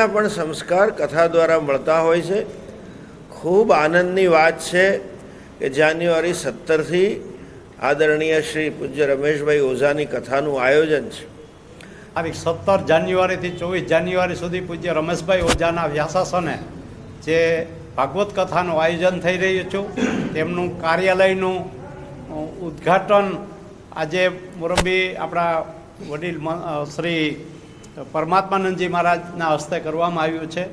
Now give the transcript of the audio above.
પણ સંસ્કાર કથા દ્વારા મળતા હોય છે। ખૂબ આનંદની વાત છે કે જાન્યુઆરી 17થી આદરણીય શ્રી પૂજ્ય રમેશભાઈ ઓઝાની કથાનું આયોજન છે। તારીખ 17 જાન્યુઆરીથી 24 જાન્યુઆરી સુધી પૂજ્ય રમેશભાઈ ઓઝાના વ્યાસાસને જે ભાગવત કથાનું આયોજન થઈ રહ્યું છે તેમનું કાર્યાલયનું ઉદ્ઘાટન આજે મોરબી આપણા વડીલ શ્રી પરમાત્માનંદજી મહારાજના હસ્તે કરવામાં આવ્યું છે।